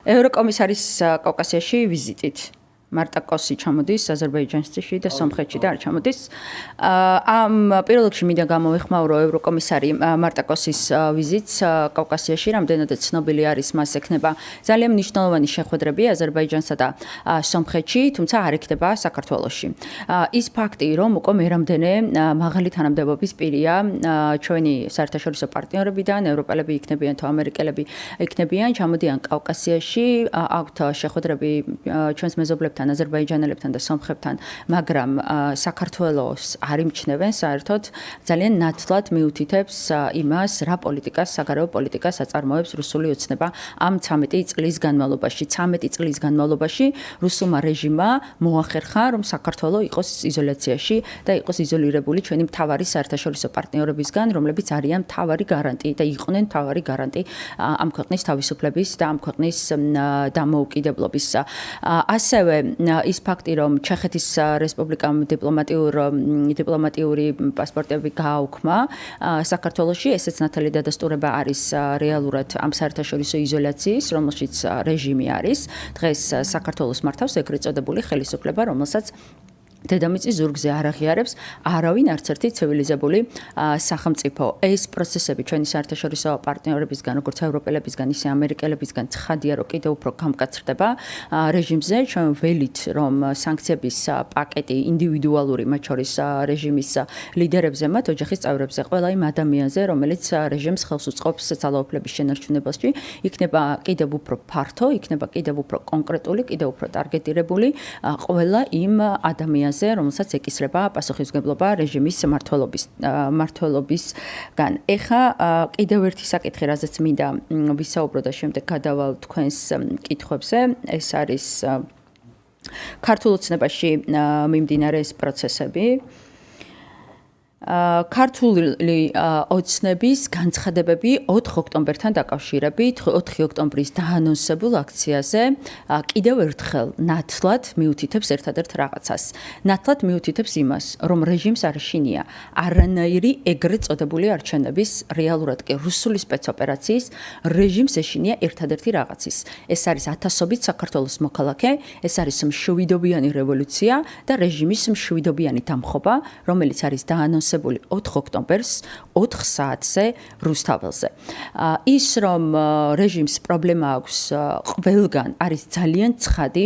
ევროკომისარის კავკასიაში ვიზიტით. მარტა კოსი ჩამოდის აზერბაიჯანში და სომხეთში და არ ჩამოდის. ამ პირველ რიგში მინდა გამოვიხმაურო ევროკომისარი მარტა კოსის ვიზიტს კავკასიაში, რამდენადაც ცნობილი არის, მას ექნება ძალიან მნიშვნელოვანი შეხვედრები აზერბაიჯანსა და სომხეთში, თუმცა არ ექნება საქართველოში. ის ფაქტი, რომ უკვე მერამდენე მაღალი თანამდებობის პირია ჩვენი საერთაშორისო პარტნიორებიდან, ევროპელები იქნებიან თუ ამერიკელები იქნებიან, ჩამოდიან კავკასიაში, აქვთ შეხვედრები ჩვენს მეზობლებთან აზერბაიჯანელებთან და სომხებთან, მაგრამ საქართველოს არ იმჩნევენ საერთოდ ძალიან ნათლად მიუთითებს იმას, რა პოლიტიკას, საგარეო პოლიტიკას აწარმოებს რუსული ოცნება ამ 13 წლის განმავლობაში. 13 წლის განმავლობაში რუსულმა რეჟიმმა მოახერხა, რომ საქართველო იყოს იზოლაციაში და იყოს იზოლირებული ჩვენი მთავარი საერთაშორისო პარტნიორებისგან, რომლებიც არიან მთავარი გარანტი და იყვნენ მთავარი გარანტი ამ ქვეყნის თავისუფლების და ამ ქვეყნის დამოუკიდებლობის. ასევე ის ფაქტი, რომ ჩეხეთის რესპუბლიკამ დიპლომატიური პასპორტები გააუქმა საქართველოში, ესეც ნათელი დადასტურება არის რეალურად ამ საერთაშორისო იზოლაციის, რომელშიც რეჟიმი არის. დღეს საქართველოს მართავს ეგრეთ წოდებული ხელისუფლება, რომელსაც დედამიწის ზურგზე არ აღიარებს არავინ არც ერთი ცივილიზებული სახელმწიფო. ეს პროცესები ჩვენი საერთაშორისო პარტნიორებისგან, როგორც ევროპელებისგან, ისე ამერიკელებისგან ცხადია, რომ კიდევ უფრო გამკაცრდება რეჟიმზე. ჩვენ ველით, რომ სანქციების პაკეტი ინდივიდუალური, მათ შორის რეჟიმის ლიდერებზე, მათ ოჯახის წევრებზე, ყველა იმ ადამიანზე, რომელიც რეჟიმს ხელს უწყობს ძალაუფლების შენარჩუნებაში, იქნება კიდევ უფრო ფართო, იქნება კიდევ უფრო კონკრეტული, კიდევ უფრო ტარგეტირებული ყველა იმ ადამიანზე, რომელსაც ეკისრება პასუხისმგებლობა რეჟიმის მმართველობისგან. ეხა კიდევ ერთი საკითხი, რაზეც მინდა ვისაუბრო და შემდეგ გადავალ თქვენს კითხვებზე, ეს არის ქართულ ოცნებაში მიმდინარე ეს პროცესები. ქართული ოცნების განცხადებები 4 ოქტომბერთან დაკავშირებით 4 ოქტომბრის დაანონსებულ აქციაზე კიდევ ერთხელ ნათლად მიუთითებს ერთადერთ რაღაცას. ნათლად მიუთითებს იმას, რომ რეჟიმს არ შინია არანაირი ეგრეთ წოდებული არჩევნების, რეალურად კი რუსული სპეცოპერაციის რეჟიმს ეშინია ერთადერთი რაღაცის. ეს არის ათასობით საქართველოს მოქალაქე, ეს არის მშვიდობიანი რევოლუცია და რეჟიმის მშვიდობიანი დამხობა, რომელიც არის დაანონსებული 4 ოქტომბერს 4 საათზე რუსთაველზე. ის რომ რეჟიმს პრობლემა აქვს ყველგან არის ძალიან ცხადი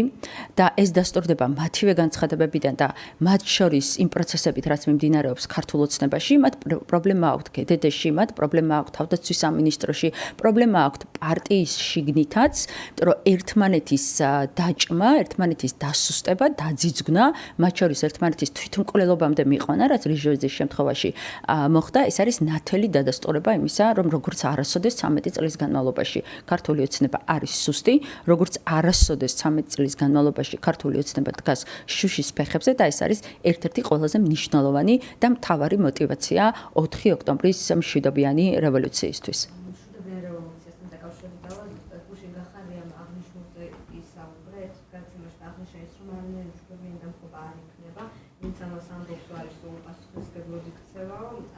და ეს დასტურდება მათივე განცხადებებიდან და მათ შორის იმ პროცესებით, რაც მიმდინარეობს ქართულ ოცნებაში, მათ პრობლემა აქვთ გდდ-ში, მათ პრობლემა აქვთ თავდაცვის სამინისტროში, პრობლემა აქვთ პარტიის შიგნითაც, იმიტომ რომ ერთმანეთის დაჭმა, ერთმანეთის დასუსტება, დაძიძგნა, მათ შორის ერთმანეთის თვითმკვლელობამდე მიყვანა, რაც რიჟოიძის შემთხვევაში მოხდა. ეს არის ნათელი დადასტურება იმისა, რომ როგორც არასოდეს 13 წლის განმავლობაში ქართული ოცნება არის სუსტი, როგორც არასოდეს 13 წლის განმავლობაში ქართული ოცნება დგას შუშის ფეხებზე და ეს არის ერთ-ერთი ყველაზე მნიშვნელოვანი და მთავარი мотиваცია 4 ოქტომბრის მშვიდობიანი რევოლუციისთვის.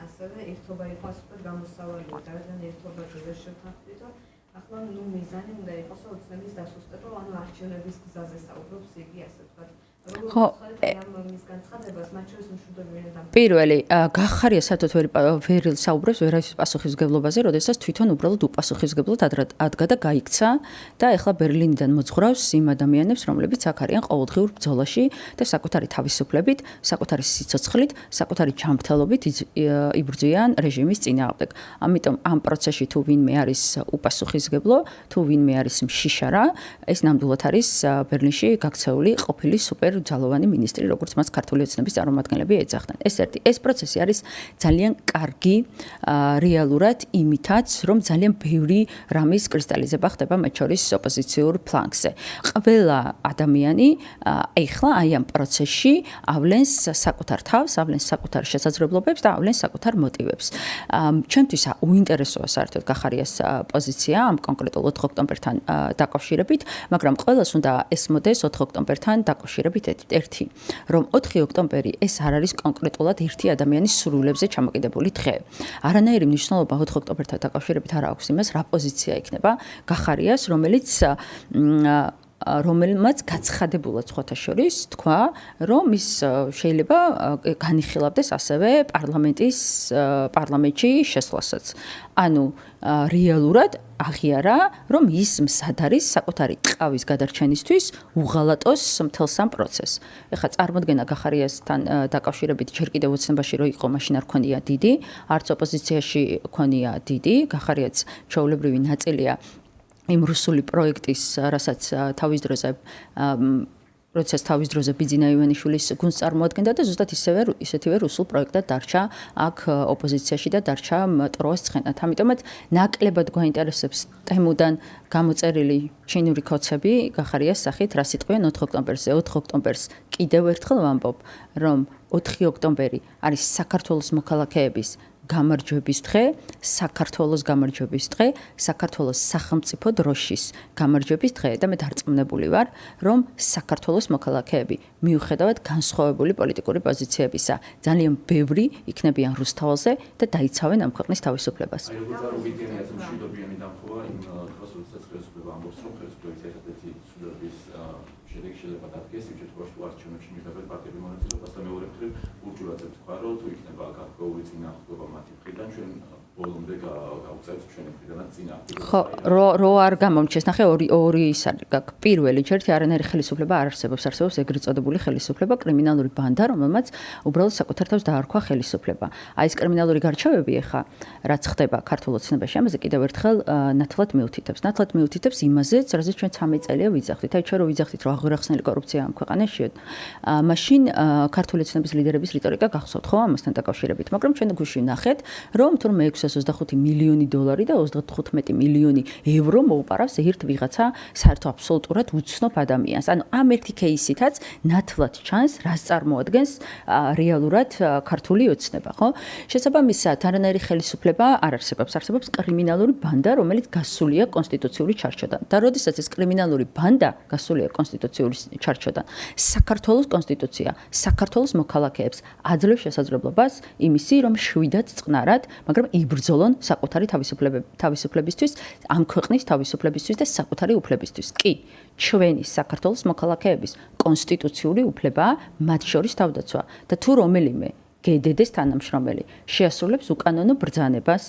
ასევე ერთობა იყოს გამოსავალი და რადგან ერთობაზე ვერ შევთანხმდით, ახლა მიზანი უნდა იყოს ოცნების დასუსტება, ანუ არჩევნების გზაზე საუბრობს იგი, ასე ვთქვათ. პირველი გახარია საერთოდ ვერ საუბრობს ვერის პასუხისმგებლობაზე, როდესაც თვითონ უბრალოდ უპასუხისმგებლად ადგა და გაიქცა და ეხლა ბერლინიდან მოძღვრავს იმ ადამიანებს, რომლებიც აქ არიან ყოველდღიურ ბრძოლაში და საკუთარი თავისუფლებით, საკუთარი სიცოცხლით, საკუთარი ჯანმრთელობით იბრძვიან რეჟიმის წინააღმდეგ. ამიტომ ამ პროცესში თუ ვინმე არის უპასუხისმგებლო, თუ ვინმე არის მშიშარა, ეს ნამდვილად არის ბერლინში გაქცეული ყოფილი სუპერ ძალოვანი მინისტრი, როგორც მას ქართული ოცნების წარმომადგენლები ეძახდნენ. ეს ერთი, ეს პროცესი არის ძალიან კარგი რეალურად იმითაც, რომ ძალიან ბევრი რამის კრისტალიზება ხდება მათ შორის ოპოზიციურ ფლანგზე. ყველა ადამიანი ეხლა აი ამ პროცესში ავლენს საკუთარ თავს, ავლენს საკუთარ შესაძლებლობებს და ავლენს საკუთარ მოტივებს. ჩვენთვის უინტერესოა საერთოდ გახარიას პოზიცია ამ კონკრეტულ 4 ოქტომბერთან დაკავშირებით, მაგრამ ყველას უნდა ესმოდეს 4 ოქტომბერთან დაკავშირებით პრიორიტეტით. ერთი, რომ 4 ოქტომბერი ეს არ არის კონკრეტულად ერთი ადამიანის სურვილებზე ჩამოკიდებული დღე. არანაირი მნიშვნელობა 4 ოქტომბერთან დაკავშირებით არ აქვს იმას, რა პოზიცია იქნება გახარიას, რომელმაც გაცხადებულად სხვათა შორის თქვა, რომ ის შეიძლება განიხილავდეს ასევე პარლამენტში შესვლასაც. ანუ რეალურად აღიარა, რომ ის მსად არის საკუთარი ტყავის გადარჩენისთვის უღალატოს მთელ სამ პროცესს. ეხლა წარმოდგენა გახარიასთან დაკავშირებით ჯერ კიდევ ოცნებაში რო იყო, მაშინ არ ქონია დიდი, არც ოპოზიციაში ქონია დიდი, გახარიაც ჩვეულებრივი ნაწილია იმ რუსული პროექტის, რასაც თავის დროზე ბიძინა ივანიშვილის გუნდს წარმოადგენდა და ზუსტად ისეთივე რუსულ პროექტად დარჩა აქ ოპოზიციაში და დარჩა ტროას ცხენად. ამიტომაც ნაკლებად გვაინტერესებს ტემუდან გამოწერილი ჩინური კოცები გახარიას სახით, რა სიტყვიან 4 ოქტომბერზე. 4 ოქტომბერს კიდევ ერთხელ ვამბობ, რომ 4 ოქტომბერი არის საქართველოს მოქალაქეების გამარჯვების დღე, საქართველოს გამარჯვების დღე, საქართველოს სახელმწიფო დროშის გამარჯვების დღე და მე დარწმუნებული ვარ, რომ საქართველოს მოქალაქეები მიუხედავად განსხვავებული პოლიტიკური პოზიციებისა, ძალიან ბევრი იქნებიან რუსთაველზე და დაიცავენ ამ ქვეყნის თავისუფლებას. აი როგორც არ ვიგენიათ მშვიდობიანი დამხობა იმ დროს, როდესაც ხელისუფლება ამბობს, რომ ხელისუფლების ერთადერთი ცვლილების შედეგი შეიძლება დადგეს იმ შემთხვევაში, თუ არჩევნებში მიიღებენ პარტიები მონაწილეობას და მეორე მხრივ ურჯულადზე თქვა, რომ თუ იქნება გარკვეული წინააღმდეგობა მათი მხრიდან, ჩვენ ბოლომდე გავწერთ ჩვენი მხრიდანაც წინააღმდეგობა. ხო, რო არ გამომჩეს, ნახე ორი ის არის, გაქვს. პირველი, ერთი არანაირი ხელისუფლება არ არსებობს ეგრეთ წოდებული ხელისუფლება, კრიმინალური ბანდა, რომელმაც უბრალოდ საკუთარ თავს დაარქვა ხელისუფლება. აი ეს კრიმინალური გარჩევები ახლა, რაც ხდება ქართულ ოცნებაში, ამაზე კიდევ ერთხელ ნათლად მიუთითებს იმაზეც, რაზეც ჩვენ 13 წელია ვიძახდით. აი ჩვენ რო ვიძახდით, რომ აღვირახსნელი კორუფცია ამ ქვეყანაში, მაშინ ქართული ოცნების ლიდერების რიტორიკა გახსოვთ ხო ამასთან დაკავშირებით, მაგრამ ჩვენ გუშინ ნახეთ, რომ თურმე 625 მილიონი დოლარი და 35 მილიონი ევრო მოუპარავს ერთ ვიღაცა საერთო აბსოლუტურად უცნობ ადამიანს. ანუ ამ ერთი кейსითაც ნათლად ჩანს, რას წარმოადგენს რეალურად ქართული ოცნება, ხო? შესაბამისად, არანაირი ხელისუფლება არ არსებობს, არსებობს კრიმინალური ბანდა, რომელიც გასულია კონსტიტუციური ჩარჩოდან. და როდესაც ეს კრიმინალური ბანდა გასულია კონსტიტუციური ჩარჩოდან, საქართველოს კონსტიტუცია საქართველოს მოქალაქეებს აძლევს შესაძლებლობას იმისი, რომ შვიდად წყნარად, მაგრამ იბრძოლონ საკუთარი თავისუფლებისთვის, ამ ქვეყნის თავისუფლებისთვის და საკუთარი უფლებისთვის. კი, ჩვენი საქართველოს მოქალაქეების კონსტიტუციური უფლებაა მათ შორის თავდაცვა და თუ რომელიმე გედედეს თანამშრომელი შეასრულებს უკანონო ბრძანებას,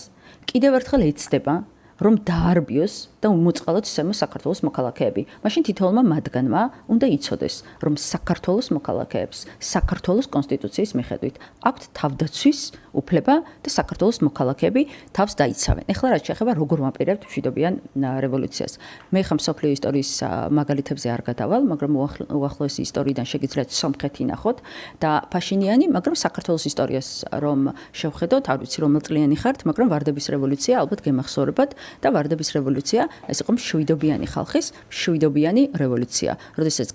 კიდევ ერთხელ ეცდება, რომ დაარბიოს და უმოწყალოდ ისემოს საქართველოს მოქალაქეები. მაშინ თითოეულმა მათგანმა უნდა იცოდეს, რომ საქართველოს მოქალაქეებს საქართველოს კონსტიტუციის მიხედვით აქვთ თავდაცვის უფლება და საქართველოს მოქალაქეები თავს დაიცავენ. ეხლა რაც შეეხება როგორ ვაპირებთ მშვიდობიან რევოლუციას. მე ხა მსოფლიო ისტორიის მაგალითებზე არ გადავალ, მაგრამ უახლოესი ისტორიიდან შეგიძლიათ სომხეთი ნახოთ და ფაშინიანი, მაგრამ საქართველოს ისტორიას რომ შევხედოთ, არ ვიცი რომელ წლიანი ხართ, მაგრამ ვარდების რევოლუცია ალბათ გემახსოვრებათ და ვარდების რევოლუცია ეს იყო მშვიდობიანი ხალხის მშვიდობიანი რევოლუცია, როდესაც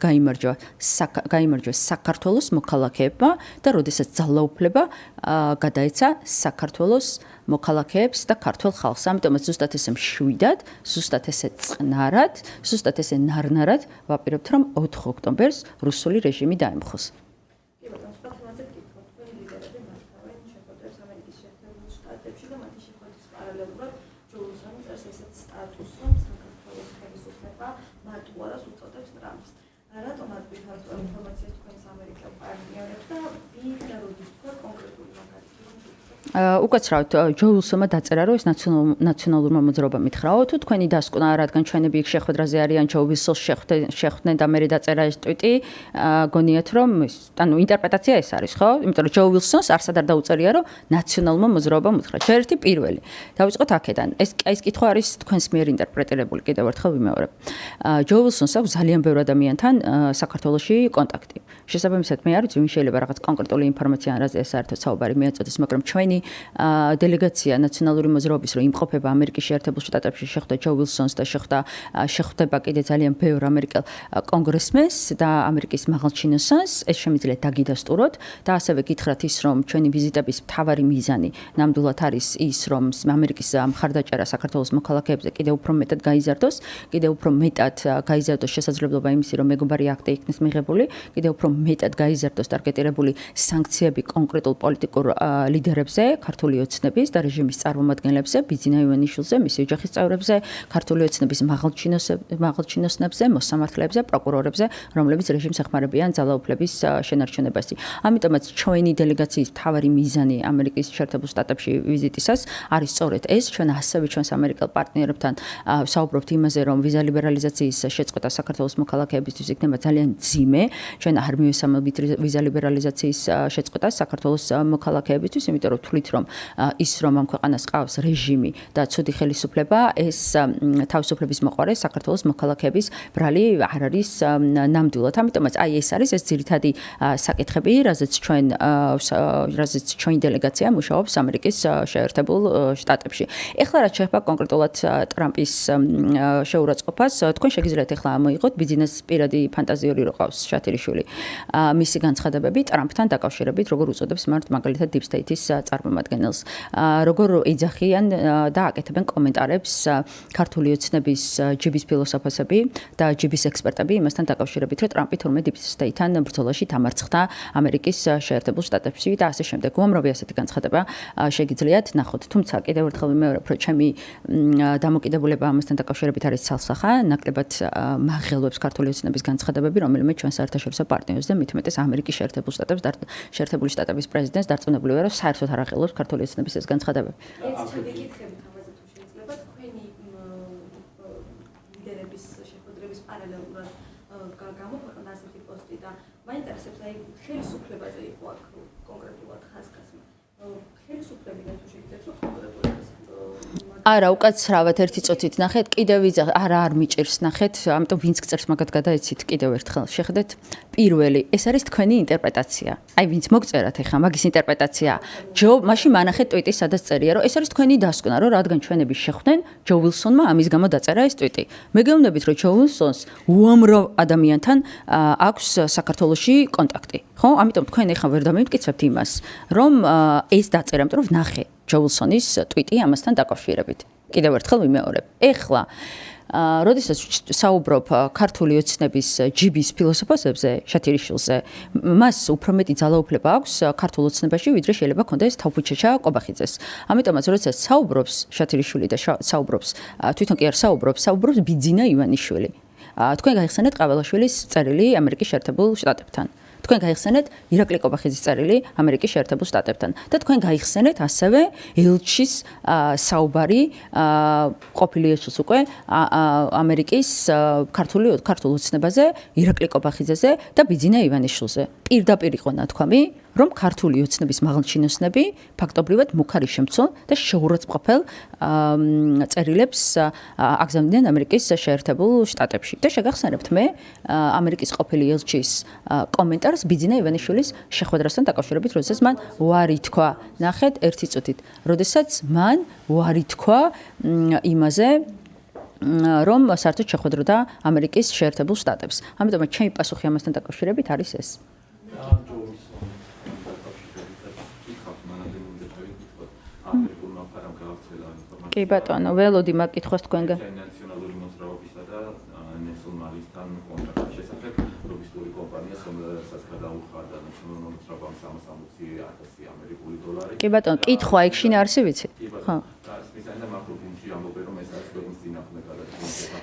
გაიმარჯვეს საქართველოს მოქალაქეებმა და როდესაც ძალაუფლება გადაეცა საქართველოს მოქალაქეებს და ქართულ ხალხს. ამიტომაც ზუსტად ესე მშვიდად, ზუსტად ესე წყნარად, ზუსტად ესე ნარნარად ვაპირებთ, რომ 4 ოქტომბერს რუსული რეჟიმი დაემხოს. უკაცრავად ჯო ვილსონმა დაწერა, რომ ეს ნაციონალურმა მოძრაობამ ითხრაო, თუ თქვენი დასკვნა, რადგან ჩვენები იქ შეხვედრაზე არიან, ჯო ვილსონს შეხვდნენ და მე დაწერა ეს ტვიტი, გონიათ რომ ანუ ინტერპრეტაცია ეს არის, ხო? იმიტომ რომ ჯო ვილსონს არსად არ დაუწერია, რომ ნაციონალურმა მოძრაობამ უთხრა. ერთი პირველი. დავიწყოთ აქედან. ეს კითხვა არის თქვენს მიერ ინტერპრეტირებული, კიდევ ერთხელ ვიმეორებ. ჯო ვილსონს აქვს ძალიან ბევრ ადამიანთან საქართველოში კონტაქტი. შესაბამისად, მე არ ვიცი, ვინ შეიძლება რაღაც კონკრეტული ინფორმაცია ან რაზე საერთოდ საუბარი მიაწოდეს, მაგრამ ჩვენი დელეგაცია ნაციონალური მოძრაობის რომ იმყოფება ამერიკის შეერთებულ შტატებში შეხვდა ჯო ვილსონს და შეხვდება კიდე ძალიან ბევრ ამერიკელ კონგრესმენს და ამერიკის მაღალჩინოსანს, ეს შემიძლია დაგიდასტუროთ და ასევე გითხრათ ის რომ ჩვენი ვიზიტების მთავარი მიზანი ნამდვილად არის ის რომ ამერიკის მხარდაჭერა საქართველოს მოქალაქეებზე კიდევ უფრო მეტად გაიზარდოს შესაძლებლობა იმისი რომ საუბარი აქტი იქნეს მიღებული, კიდევ უფრო მეტად გაიზარდოს ტარგეტირებული სანქციები კონკრეტულ პოლიტიკურ ლიდერებზე, ქართული ოცნების და რეჟიმის წარმომადგენლებზე, ბიძინა ივანიშვილზე, მისი ოჯახის წევრებზე, ქართული ოცნების მაღალჩინოსნებზე, მოსამართლეებზე, პროკურორებზე, რომლებიც რეჟიმს ეხმარებიან ძალაუფლების შენარჩუნებაში. ამიტომაც ჩვენი დელეგაციის მთავარი მიზანი ამერიკის შეერთებულ შტატებში ვიზიტისას არის სწორედ ეს, ჩვენ ასევე ჩვენს ამერიკელ პარტნიორებთან საუბრობთ იმაზე, რომ ვიზა ლიბერალიზაციის შეწყვეტა საქართველოს მოქალაქეებისთვის იქნება ძალიან მძიმე. ჩვენ არ მივესალმებით ვიზა ლიბერალიზაციის შეწყვეტას საქართველოს მოქალაქეებისთვის, იმიტომ რომ თვლით, რომ ის რომ ამ ქვეყანას ყავს რეჟიმი და ცუდი ხელისუფლება, ეს თავისუფლების მოყარე საქართველოს მოქალაქეების ბრალი არ არის ნამდვილად. ამიტომაც აი ეს არის ეს ძირითადი საკითხები, რაზეც ჩვენი დელეგაცია მუშაობს ამერიკის შეერთებულ შტატებში. ეხლა რაც შეეხება კონკრეტულად ტრამპის შეურაცხყოფას, თქვენ შეგიძლიათ ეხლა ამოიღოთ ბიძინას პირადი ფანტაზიური რო ყავს შათილიშვილი. მისი განცხადებები ტრამპთან დაკავშირებით, როგორ უწოდებს მათ მაგალითად Deep State-ის წარმომადგენელს, როგორ ეძახიან და აკეთებენ კომენტარებს ქართული ოცნების ჯიბის ფილოსოფოსები და ჯიბის ექსპერტები იმასთან დაკავშირებით, რომ ტრამპი თურმე Deep State-თან ბრძოლაში დამარცხდა ამერიკის შეერთებულ შტატებში და ასე შემდეგ. უამრავი ასეთი განცხადება შეგიძლიათ ნახოთ. თუმცა კიდევ ერთხელ ვიმეორებ, რომ ჩემი დამოკიდებულება ამასთან დაკავშირებით არის ცალსახა, ნაკლებად მაღელვებს ქართული ოცნების განცხადებები, რომელიმე ჩვენ საერთაშორისო პარტნიორს და მით უმეტეს ამერიკის შეერთებულ შტატებს და შეერთებული შტატების პრეზიდენტს დარწმუნებული ვარ, რომ საერთოდ არ აღელვებს ქართული ოცნების ეს განცხადებები. ლიდერების შეხვედრების პარალელურად გამოქვეყნდა ასეთი პოსტი და მაინტერესებს აი ხელისუფლებაზე იყო აქ კონკრეტულად ხაზგასმა. ხელისუფლებიდან თუ შეგიძლიათ რომ კონკრეტულად არა, უკაცრავად ერთი წუთით ნახეთ, კიდევ არ მიჭირს ნახეთ, ამიტომ ვინც გწერს მაგათ გადაეცით კიდევ ერთხელ. შეხედეთ, პირველი, ეს არის თქვენი ინტერპრეტაცია. აი, ვინც მოგწერათ ეხლა მაგის ინტერპრეტაცია. მაშინ მანახეთ ტვიტი, სადაც წერია, რომ ეს არის თქვენი დასკვნა, რომ რადგან ჩვენები შეხვდნენ, ჯო ვილსონმა ამის გამო დაწერა ეს ტვიტი. მეგეუბნებით, რომ ჯო ვილსონს უამრავ ადამიანთან აქვს საქართველოში კონტაქტი. ხო? ამიტომ თქვენ ეხლა ვერ დამიმტკიცებთ იმას, რომ ეს დაწერა, ამიტომ ვნახე ჯო ვილსონის ტვიტი ამასთან დაკავშირებით. კიდევ ერთხელ ვიმეორებ. ეხლა როდესაც საუბრობ ქართული ოცნების ჯიბის ფილოსოფოსებზე, შათილიშვილზე, მას უფრო მეტი ძალაუფლება აქვს ქართულ ოცნებაში, ვიდრე შეიძლება ქონდეს თავფუჩეჩა ყობახიძეს. ამიტომაც როდესაც საუბრობს შათილიშვილი და საუბრობს, თვითონ კი არ საუბრობს ბიძინა ივანიშვილი. თქვენ გაიხსენეთ ყაველაშვილის წერილი ამერიკის შეერთებულ შტატებთან. თქვენ გაიხსენეთ ირაკლი ყობახიძის წერილი ამერიკის შეერთებულ შტატებთან და თქვენ გაიხსენეთ ასევე ელჩის საუბარი ყოფილი ელჩის უკვე ამერიკის ქართულ ოცნებაზე, ირაკლი ყობახიძეზე და ბიძინა ივანიშვილზე. პირდაპირ იყო ნათქვამი, რომ ქართული ოცნების მაღალჩინოსნები ფაქტობრივად მუქარი შემცველ და შეურაცხყოფელ წერილებს აგზავნიან ამერიკის შეერთებულ შტატებში. და შეგახსენებთ მე ამერიკის ყოფილი ელჩის კომენტარს ბიძინა ივანიშვილის შეხვედრასთან დაკავშირებით, როდესაც მან უარი თქვა, ნახეთ ერთი წუთით, როდესაც მან უარი თქვა იმაზე, რომ საერთოდ შეხვედროდა ამერიკის შეერთებულ შტატებს. ამიტომ ჩემი პასუხი ამასთან დაკავშირებით არის ეს. კი ბატონო, ველოდი მაგ კითხვას თქვენგან. ნაციონალური მოძრაობისა და ნესონ მალისთან კონტრაქტის შესახებ ლობისტური კომპანია, რომელსაც გადაუხადა ნაციონალურ მოძრაობამ 360,000 ამერიკული დოლარი. კი ბატონო, კითხვა იქ შინ არსი ვიცით? ხო.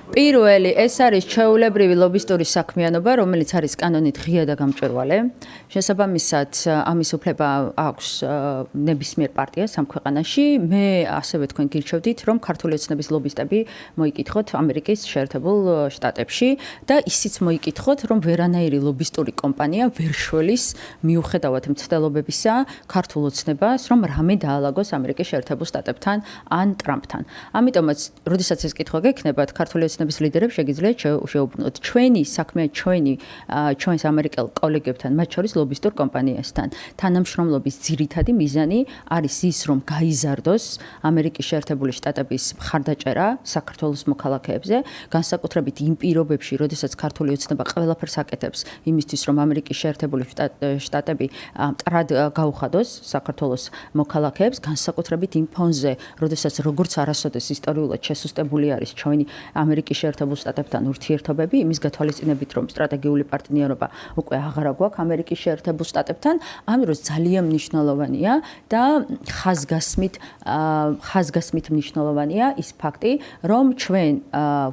პირველი, ეს არის ჩვეულებრივი ლობისტური საქმიანობა, რომელიც არის კანონით ღია და გამჭვირვალე. შესაბამისად, ამის უფლება აქვს ნებისმიერ პარტიას ამ ქვეყანაში. მე ასევე თქვენ გირჩევდით, რომ ქართული ოცნების ლობისტები მოიკითხოთ ამერიკის შეერთებულ შტატებში და ისიც მოიკითხოთ, რომ ვერანაირი ლობისტური კომპანია ვერ შველის მიუხედავად მცდელობებისა ქართულ ოცნებას, რომ რამე დაალაგოს ამერიკის შეერთებულ შტატებთან ან ტრამპთან. ამიტომაც, როდესაც ეს კითხვა გექნებათ, ქართული ოცნების ლიდერებს შეგიძლიათ შეუბრუნოთ ჩვენი საქმე, ჩვენს ამერიკელ კოლეგებთან, მათ შორის ლობისტურ კომპანიასთან. თანამშრომლობის ძირითადი მიზანი არის ის, რომ გაიზარდოს ამერიკის შეერთებული შტატების მხარდაჭერა საქართველოს მოქალაქეებზე, განსაკუთრებით იმ პირობებში პირობებში, როდესაც ქართული ოცნება ყველაფერს აკეთებს იმისთვის, რომ ამერიკის შეერთებული შტატები მტრად გაუხადოს საქართველოს მოქალაქეებს, განსაკუთრებით იმ ფონზე, როდესაც როგორც არასოდეს ისტორიულად შესუსტებული არის ჩვენი ამერიკის შეერთებულ შტატებთან ურთიერთობები, იმის გათვალისწინებით, რომ სტრატეგიული პარტნიორობა უკვე აღარა გვაქვს ამერიკის შეერთებულ შტატებთან, ამ დროს ძალიან მნიშვნელოვანია და ხაზგასმით მნიშვნელოვანია ის ფაქტი, რომ ჩვენ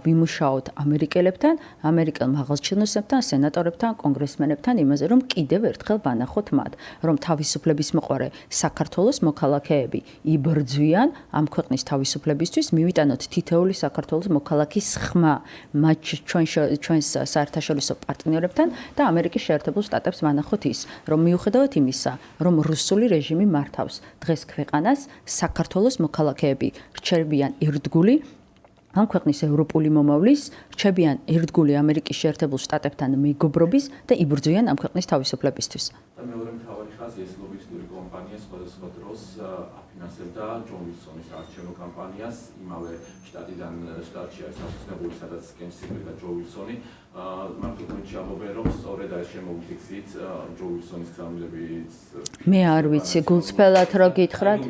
ვიმუშაოთ ამერიკელებთან, ამერიკელ მაღალჩინოსებთან, სენატორებთან, კონგრესმენებთან იმაზე, რომ კიდევ ერთხელ ვანახოთ მათ, რომ თავისუფლების მოყვარე საქართველოს მოქალაქეები იბრძვიან ამ ქვეყნის თავისუფლებისთვის, მივიტანოთ თითოეული საქართველოს მოქალაქის ხმა მათ ჩვენს საერთაშორისო პარტნიორებთან და ამერიკის შეერთებულ შტატებს ვანახოთ ის, რომ მიუხედავად იმისა, რომ რუსული რეჟიმი მართავს დღეს ქვეყანას, საქართველოს მოქალაქეები რჩებიან ერთგული ამ ქვეყნის ევროპული მომავლის, რჩებიან ერთგული ამერიკის შეერთებულ შტატებთან მეგობრობის და იბრძვიან ამ ქვეყნის თავისუფლებისთვის. და მეორე მთავარი ხაზი ეს ლობისტური კომპანია სხვადასხვა დროს აფინანსებდა ჯონ ვილსონის არჩევნო კამპანიას იმავე შტატიდან შტატში არის აღსანიშნავი სადაც კენსინგტონი და ჯო ვილსონი მართლაც ამობენ რომ სწორედ ეს შემოგვიქცით ჯო ვილსონის გზავნილების მე არ ვიცი გულწრფელად რო გითხრათ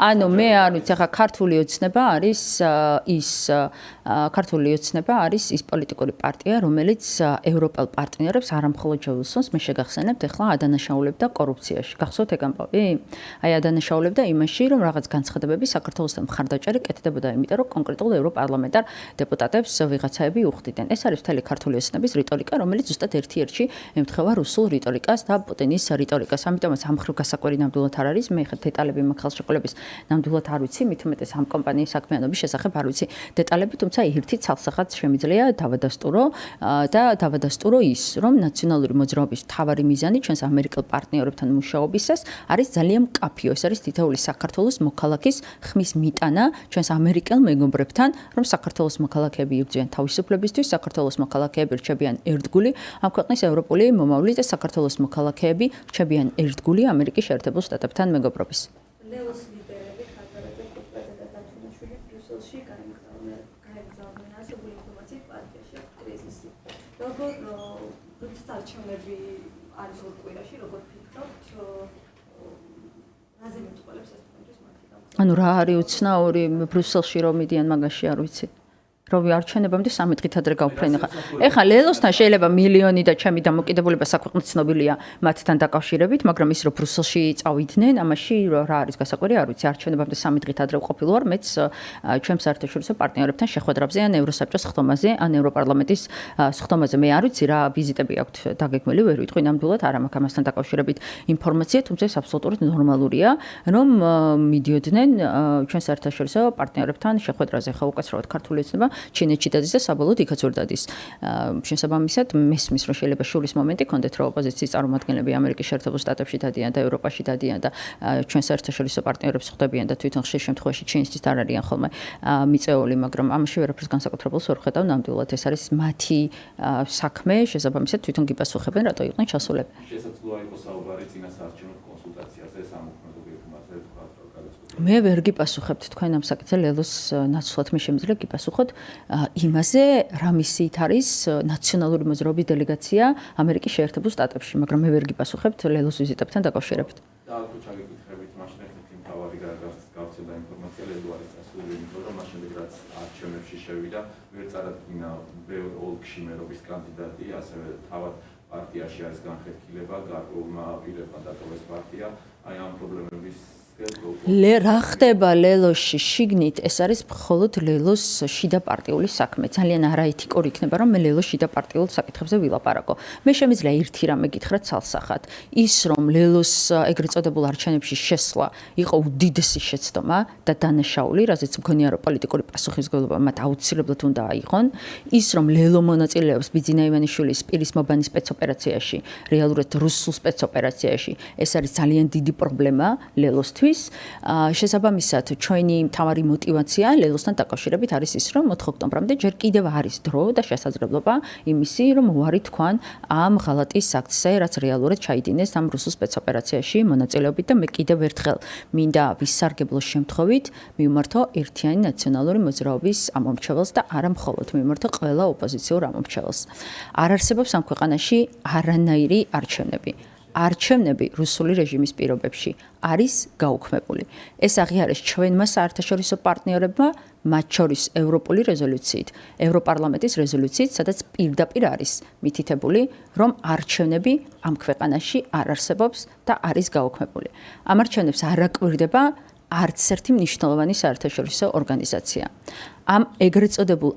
ანუ მე არ ვიცი ახლა ქართული ოცნება არის ის პოლიტიკური პარტია რომელიც ევროპელ პარტნიორებს არამხოლოდ ჯო ვილსონს მე შეგახსენებთ ახლა ადანაშაულებდა კორუფციაში გახსოვთ ეგ ამბავი აი ადანაშაულებდა იმაში რომ რაღაც განცხადებები საქართველოსთან მხარდაჭერი კეთდებოდა იმიტომ რომ კონკრეტულ ევროპარლამენტარ დეპუტატებს ვიღაცაები უხდიდნენ. ეს არის მთელი ქართული ოცნების რიტორიკა, რომელიც ზუსტად ერთ-ერთი ემთხვევა რუსულ რიტორიკას და პუტინის რიტორიკას. ამიტომაც ამ ხრივ გასაკვირი ნამდვილად არ არის. მე ხა დეტალები მაქვს ხელშეკრულების ნამდვილად არ ვიცი, მით უმეტეს ამ კომპანიის საქმიანობის შესახებ არ ვიცი დეტალები, თუმცა ერთი ცალსახად შემიძლია დავადასტურო და დავადასტურო ის, რომ ნაციონალური მოძრაობის მთავარი მიზანი ჩვენს ამერიკელ პარტნიორებთან მუშაობისას არის ძალიან მკაფიო. ეს არის თითოეული საქართველოს მოქალაქის ხმის მიტანა ჩვენს ამერიკელ მეგობრებთან, რომ საქართველოს მოქალაქეები იბრძვიან თავისუფლებისთვის, საქართველოს მოქალაქეები რჩებიან ერთგული ამ ქვეყნის ევროპული მომავლის და საქართველოს მოქალაქეები რჩებიან ერთგული ამერიკის შეერთებულ შტატებთან მეგობრობის. ლეოს ლიდერები ხაზარაძე, კუპრაძე და დათუნაშვილი ბრიუსელში გაემგზავრნენ ასებული ინფორმაციით პარტიაში კრიზისი. როგორ როცა არჩევნები არის ორ კვირაში, როგორ ფიქრობთ, რაზე მეტყველებს ეს თქვენთვის მათი გამოცდილება? ანუ რა არის უცნაური ბრიუსელში რომ მიდიან მაგაში არ ვიცი. რომ არჩევნებამდე 3 დღით ადრე გავფრენ ეხლა ლელოსთან შეიძლება მილიონი და ჩემი დამოკიდებულება საქვეყნოდ ცნობილია მათთან დაკავშირებით, მაგრამ ის რომ ბრიუსელში წავიდნენ, ამაში რა არის გასაკვირი, არ ვიცი, არჩევნებამდე 3 დღით ადრე ყოფილვარ, მეც ჩემს საერთაშორისო პარტნიორებთან შეხვედრებზე ან ევროსაბჭოს ხდომაზე, ან ევროპარლამენტის ხდომაზე. მე არ ვიცი რა ვიზიტები აქვთ დაგეგმილი, ვერ ვიტყვი ნამდვილად არ მაქვს ამასთან დაკავშირებით ინფორმაცია, თუმცა ეს აბსოლუტურად ნორმალურია, რომ მიდიოდნენ ჩვენ საერთაშორისო პარტნიორებთან შეხვედრაზე, ხო უკაცრავად ქართული ოცნება ჩინეთში დადის და საბოლოოდ იქაც ვერ დადის. შესაბამისად, მესმის რომ შეიძლება შურის მომენტი კონდეთ რომ ოპოზიციის წარმომადგენლები ამერიკის შეერთებულ შტატებში დადიან და ევროპაში დადიან და ჩვენ საერთაშორისო პარტნიორებს ხვდებიან და თვითონ ხშირ შემთხვევაში ჩინეთის არ არიან ხოლმე მიწეული, მაგრამ ამაში ვერაფერს განსაკუთრებულს ვერ ხედავ ნამდვილად. ეს არის მათი საქმე, შესაბამისად თვითონ გიპასუხებენ, რატო იყვნენ ჩასულები. შესაძლოა იყოს საუბარი წინასაარჩევნო კონსულტაციაზე სამოქმედო გეგმაზე თქვა. მე ვერ გიპასუხებთ თქვენ ამ საკითხზე ლელოს ნაცვლად მე შემიძლია გიპასუხოთ იმაზე რა მისიით არის ნაციონალური მოძრაობის დელეგაცია ამერიკის შეერთებულ შტატებში, მაგრამ მე ვერ გიპასუხებთ ლელოს ვიზიტებთან დაკავშირებით. და თუ ჩაგეკითხებით მაშინ ერთი მთავარი გავრცელდა ინფორმაცია ლელო არის წასული, იმიტომ რომ მაშინ რაც არჩევნებში შევიდა, ვერ წარადგინა ბევრ ოლქში მერობის კანდიდატი, ასევე თავად პარტიაში არის განხეთქილება, გარკვეულმა პირებმა დატოვეს პარტია, აი ამ პრობლემების რა ხდება ლელოში შიგნით, ეს არის მხოლოდ ლელოს შიდა პარტიული საქმე. ძალიან არაეთიკური იქნება, რომ მე ლელოს შიდა პარტიულ საკითხებზე ვილაპარაკო. მე შემიძლია ერთი რამე გითხრათ ცალსახად. ის რომ ლელოს ეგრეთ წოდებულ არჩევნებში შესვლა იყო უდიდესი შეცდომა და დანაშაული, რაზეც მგონია რომ პოლიტიკური პასუხისმგებლობა მათ აუცილებლად უნდა აიღონ. ის რომ ლელო მონაწილეობს ბიძინა ივანიშვილის პირისმობანის სპეცოპერაციაში, რეალურად რუსულ სპეცოპერაციაში, ეს არის ძალიან დიდი პრობლემა ლელოსთვის. ამისთვის შესაბამისად ჩვენი მთავარი мотиваცია ლელოსთან დაკავშირებით არის ის, რომ 4 ოქტომბრამდე ჯერ კიდევ არის დრო და შესაძლებლობა იმისი, რომ უარი თქვან ამ ღალატის აქტზე, რაც რეალურად ჩაიდინეს ამ რუსულ სპეცოპერაციაში მონაწილეობით და მე კიდევ ერთხელ მინდა ვისარგებლო შემთხვევით მივმართო ერთიანი ნაციონალური მოძრაობის ამომრჩეველს და არა მხოლოდ მივმართო ყველა ოპოზიციურ ამომრჩეველს. არ არსებობს ამ ქვეყანაში არანაირი არჩევნები რუსული რეჟიმის პირობებში არის გაუქმებული. ეს აღიარეს ჩვენმა საერთაშორისო პარტნიორებმა, მათ შორის ევროპული რეზოლუციით, ევროპარლამენტის რეზოლუციით, სადაც პირდაპირ არის მითითებული, რომ არჩევნები ამ ქვეყანაში არ არსებობს და არის გაუქმებული. ამ არჩევნებს არ აკვირდება არც ერთი მნიშვნელოვანი საერთაშორისო ორგანიზაცია. ამ ეგრეთ წოდებულ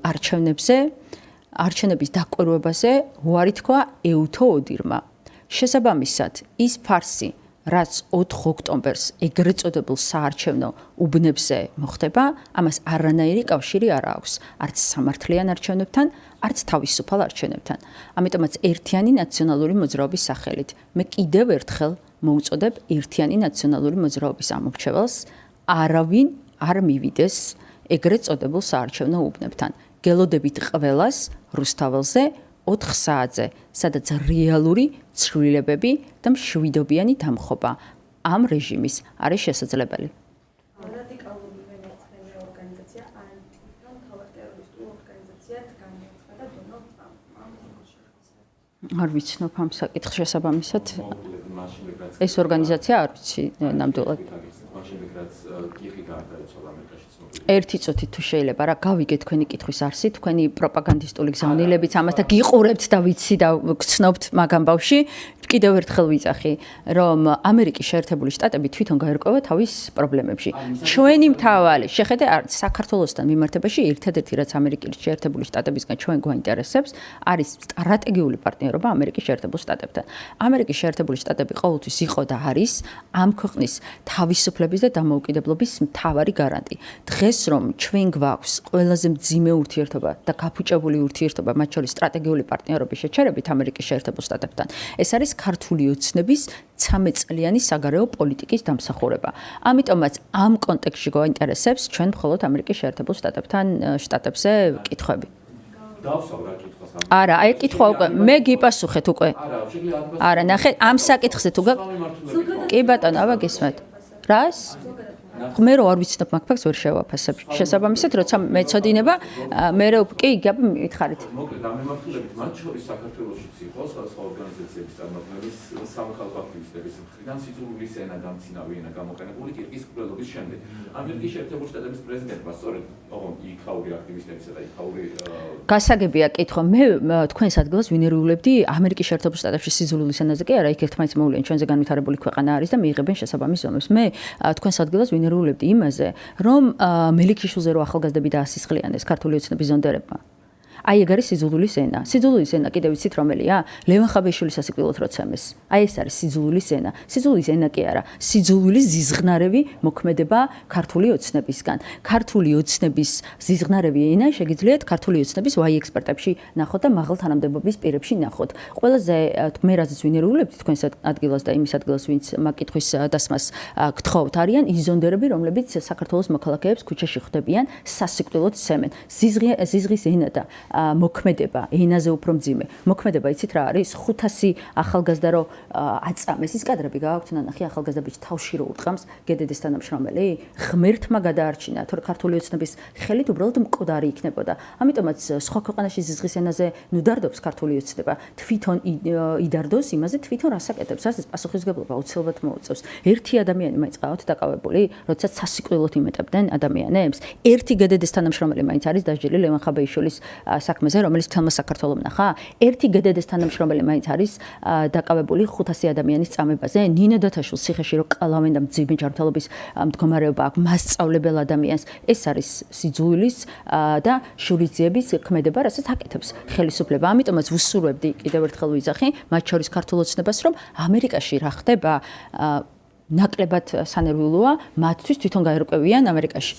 არჩევნების დაკვირვებაზე უარი თქვა ეუთო ოდირმა. შესაბამისად, ის ფარსი, რაც 4 ოქტომბერს ეგრეთ წოდებულ საარჩევნო უბნებზე მოხდება, ამას არანაირი კავშირი არ აქვს არც სამართლიან არჩევნებთან, არც თავისუფალ არჩევნებთან. ამიტომაც ერთიანი ნაციონალური მოძრაობის სახელით მე კიდევ ერთხელ მოუწოდებ ერთიანი ნაციონალური მოძრაობის ამომრჩეველს არავინ არ მივიდეს ეგრეთ წოდებულ საარჩევნო უბნებთან. გელოდებით ყველას რუსთაველზე 4 საათზე, სადაც რეალური ცვლილებები და მშვიდობიანი დამხობა ამ რეჟიმის არის შესაძლებელი. რადიკალური მემარცხენე ორგანიზაცია ანტიფრონ თავად-ტერორისტულ ორგანიზაციად გამოაცხადა დონალდ ტრამპმა ამ შემთხვევაში. არ ვიცნობ ამ საკითხს შესაბამისად. ეს ორგანიზაცია არ ვიცი ნამდვილად. ერთი წუთით თუ შეიძლება რა გავიგეთ თქვენი კითხვის არსი, თქვენი პროპაგანდისტული გზავნილებიც ამას და გიყურებთ და ვიცი და გცნობთ მაგ ამბავში, კიდევ ერთხელ ვიძახი, რომ ამერიკის შეერთებული შტატები თვითონ გაერკვევა თავის პრობლემებში. ჩვენი მთავარი შეხედე საქართველოსთან მიმართებაში ერთადერთი რაც ამერიკის შეერთებული შტატებისგან ჩვენ გვაინტერესებს, არის სტრატეგიული პარტნიორობა ამერიკის შეერთებულ შტატებთან. ამერიკის შეერთებული შტატები ყოველთვის იყო და არის ამ ქვეყნის თავისუფლების და დამოუკიდებლობის მთავარი გარანტი. დღეს რომ ჩვენ გვაქვს ყველაზე მძიმე ურთიერთობა და გაფუჭებული ურთიერთობა, მათ შორის სტრატეგიული პარტნიორობის შეჩერებით ამერიკის შეერთებულ შტატებთან, ეს არის ქართული ოცნების 13 წლიანი საგარეო პოლიტიკის დამსახურება. ამიტომაც ამ კონტექსტში გვაინტერესებს ჩვენ მხოლოდ ამერიკის შეერთებულ შტატებზე კითხვები. არა, აი კითხვა უკვე მე გიპასუხეთ უკვე. არა, ნახე, ამ საკითხზე თუ კი ბატონო, აბა გისმენთ. რას? მე რო არ ვიცნობ მაგ ფაქტს ვერ შევაფასებ. შესაბამისად, როცა მეწოდინება, მე რო კი გაბი მითხარით. მოკლედ ამ მიმართულებით მათ შორის საქართველოშიც იყო სხვა ორგანიზაციების წარმომადგენლების სამხალხო აქტივისტების მხრიდან სიძულვილის ენა და მცინავი ენა გამოყენებული კირკის მკვლელობის შემდეგ. ამერიკის შეერთებული შტატების პრეზიდენტმა სწორედ იქაური აქტივისტებისა და იქაური გასაგებია კითხვა. მე თქვენს ადგილას ვინერულებდი ამერიკის შეერთებულ შტატებში სიძულვილის ენაზე კი არა, იქ ერთმანეთს მოვლენ ჩვენზე განვითარებული ქვეყანა არის და მიიღებენ შესაბამის ზომებს. მე თქვენს ადგილას ვინერულებდი იმაზე, რომ მელიქიშვილზე რო ახალგაზრდები დაასისხლიანეს ქართული ოცნების ზონდერებმა. აი ეგ არის სიძულვილის ენა. სიძულვილის ენა კიდევ ვიცით რომელია? ლევან ხაბეიშვილის სასიკვდილოდ როცემეს. აი ეს არის სიძულვილის ენა. სიძულვილის ენა კი არა, სიძულვილის ზიზღნარევი მოქმედება ქართული ოცნებისგან. ქართული ოცნების ზიზღნარევი ენა შეგიძლიათ ქართული ოცნების Y ექსპერტებში ნახოთ და მაღალ თანამდებობის პირებში ნახოთ. ყველაზე მე რაზეც ვინერულებთ თქვენს ადგილას და იმის ადგილას ვინც მაგ კითხვის დასმას გთხოვთ არიან ის ზონდერები, რომლებიც საქართველოს მოქალაქეებს ქუჩაში ხვდებიან, სასიკვდილოდ სცემენ. ზიზღის ენა და მოქმედება ენაზე უფრო მძიმე. მოქმედება იცით რა არის? 500 ახალგაზრდა რო აწამეს ის კადრები გააქვთ ნახე ახალგაზრდა ბიჭი თავში რო უტყამს გედედეს თანამშრომელი, ღმერთმა გადაარჩინა, თორე ქართული ოცნების ხელით უბრალოდ მკვდარი იქნებოდა. ამიტომაც სხვა ქვეყანაში ზიზღის ენაზე ნუ დარდობს ქართული ოცნება, თვითონ იდარდოს იმაზე თვითონ რასაკეთებს, რასაც პასუხისმგებლობა აუცილებლად მოუწევს. ერთი ადამიანი მაინც ყავთ დაკავებული, როდესაც სასიკვდილოდ იმეტებდნენ ადამიანებს. ერთი გედედეს თანამშრომელი მაინც არის დასჯილი ლევან ხაბეიშვილის საქმეზე, რომელიც თელმა საქართველოს ნახა. ერთი გედედეს თანამშრომელი მაინც არის დაკავებული 500 ადამიანის წამებაზე. ნინო დათაშვილს ციხეში რო კლავენ და მძიმე ჯანმრთელობის მდგომარეობა აქვს, მასწავლებელ ადამიანს. ეს არის სიძულვილის და შურისძიების ქმედება, რასაც აკეთებს ხელისუფლება. ამიტომაც ვუსურვებდი კიდევ ერთხელ ვიძახი, მათ შორის ქართულ ოცნებას, რომ ამერიკაში რა ხდება ნაკლებად სანერვიულოა, მათთვის თვითონ გაერკვევიან ამერიკაში.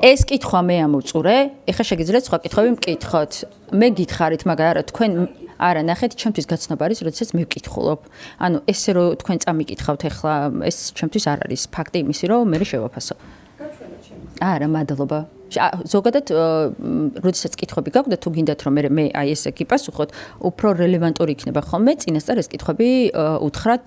ეს კითხვა მე ამოვწურე, ეხლა შეგიძლიათ სხვა კითხვები მკითხოთ. მე გითხარით, მაგრამ არა თქვენ არა, ნახეთ, ჩემთვის გაცნობა არის, როდესაც მე ვკითხულობ. ანუ ესე რომ თქვენ წამიკითხავთ ახლა, ეს ჩემთვის არ არის ფაქტი იმისი, რომ მე შევაფასო. გაჩვენეთ ჩემს. არა, მადლობა. ზოგადად, როდესაც კითხვები გაგვდათ, თუ გინდათ რომ მე აი ესე გიპასუხოთ, უფრო რელევანტური იქნება ხოლმე წინასწარ ეს კითხვები უთხრათ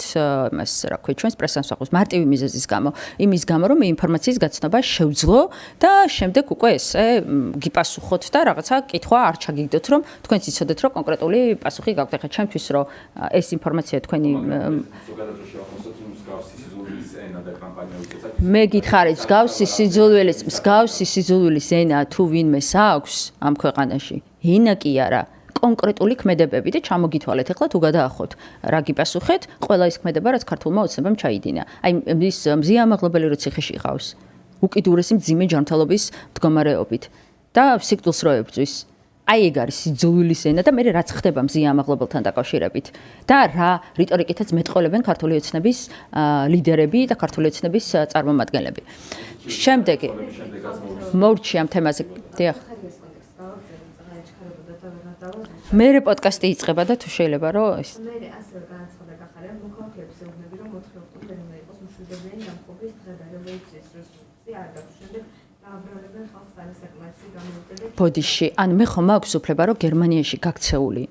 იმას, რა ქვია, ჩვენს პრესანსახურს მარტივი მიზეზის გამო, იმის გამო რომ მე ინფორმაციის გაცნობა შევძლო და შემდეგ უკვე ესე გიპასუხოთ და რაღაცა კითხვა არ ჩაგიგდოთ, რომ თქვენ იცოდეთ, რომ კონკრეტული პასუხი გაქვთ. ახლა ჩემთვის რომ ეს ინფორმაცია თქვენი ზოგადად რო შევახსოვოთ მსგავსი სიზულვილის ენა და კამპანია უწესად მე გითხარით მსგავსი სიზულვილის ენა თუ ვინმეს აქვს ამ ქვეყანაში ენა კი არა კონკრეტული ქმედებები და ჩამოგითვალეთ ახლა თუ გადაახოთ რა გიპასუხეთ ყველა ის ქმედება რაც ქართულმა ოცნებამ ჩაიდინა აი ის მზიამაღლებელი რო ციხეში ყავს უკიდურესი მძიმე ჯანმრთელობის მდგომარეობით და სიკვდილს რო ებრძვის აი ეგ არის სიძულვილის ენა და მე რაც ხდება მზიამაღლებელთან დაკავშირებით და რა რიტორიკითაც მეტყოლებენ ქართული ოცნების ლიდერები და ქართული ოცნების წარმომადგენლები. შემდეგი მოვრჩი ამ თემაზე. დიახ. მე პოდკასტი იწყება და თუ შეიძლება რომ ეს მე ასე განაცხადა გახარია მოქალაქეებს ეუბნები რომ 4 ოქტომბერი უნდა იყოს მშვიდობიანი დამხობის დღე და რევოლუციის რესურსი არ გაქვს შემდეგ დააბრალებენ ხალხს არასაკმარისი გამოუწევენ ბოდიში ან მე ხომ აქვს უფლება რომ გერმანიაში გაქცეული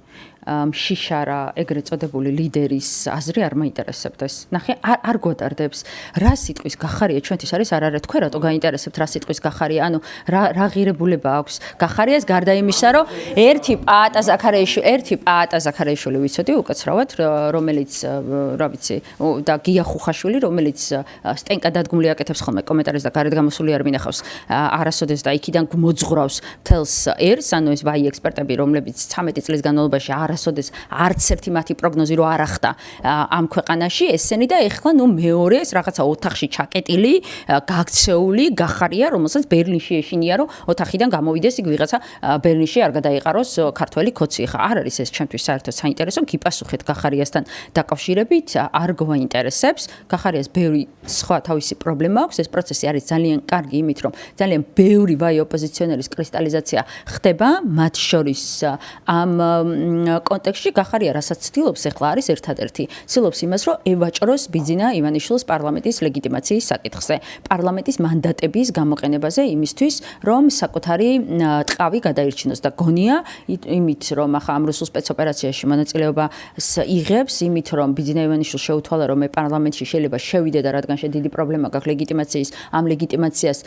შიშარა ეგრეთ წოდებული ლიდერის აზრი არ მაინტერესებდეს. ნახე არ გვატარდებს რა სიტყვის გახარია ჩვენთვის არის არა თქვენ რატო გაინტერესებთ რა სიტყვის გახარია ანუ რა ღირებულება აქვს გახარიას გარდა იმისა რომ ერთი პაატა ზაქარიაშვილი ვიცოდი უკაცრავად რომელიც რა ვიცი და გია ხუხაშვილი რომელიც სტენკა დადგმული აკეთებს ხოლმე კომენტარებს და გარეთ გამოსული არ მინახავს არასოდეს და იქიდან მოძღვრავს თელს ერს ანუ ეს ვაი ექსპერტები რომლებიც 13 წლის განმავლობაში არასოდეს არც ერთი მათი პროგნოზი რო არ ახდა ამ ქვეყანაში ესენი და ეხლა ნუ მეორე ეს რაღაცა ოთახში ჩაკეტილი გაქცეული გახარია რომელსაც ბერლინში ეშინია რომ ოთახიდან გამოვიდეს იგი ვიღაცა ბერლინში არ გადაიყაროს ქართველი ქოცი ხა არ არის ეს ჩემთვის საერთოდ საინტერესო გიპასუხეთ გახარიასთან დაკავშირებით არ გვაინტერესებს გახარიას ბევრი სხვა თავისი პრობლემა აქვს ეს პროცესი არის ძალიან კარგი იმით რომ ძალიან ბევრი ვაი ოპოზიციონერის კრისტალიზაცია ხდება მათ შორის ამ კონტექსტში გახარია რასაც ცდილობს ახლა არის ერთადერთი ცდილობს იმას რომ ევაჭროს ბიძინა ივანიშვილის პარლამენტის ლეგიტიმაციის საკითხზე პარლამენტის მანდატების გამოყენებაზე იმისთვის რომ საკუთარი ტყავი გადაირჩინოს და გონია იმით რომ ახლა ამ რუსულ სპეცოპერაციაში მონაწილეობას იღებს იმით რომ ბიძინა ივანიშვილს შეუთვალა რომ მე პარლამენტში შეიძლება შევიდე და რადგან დიდი პრობლემა გაქვს ლეგიტიმაციის ამ ლეგიტიმაციას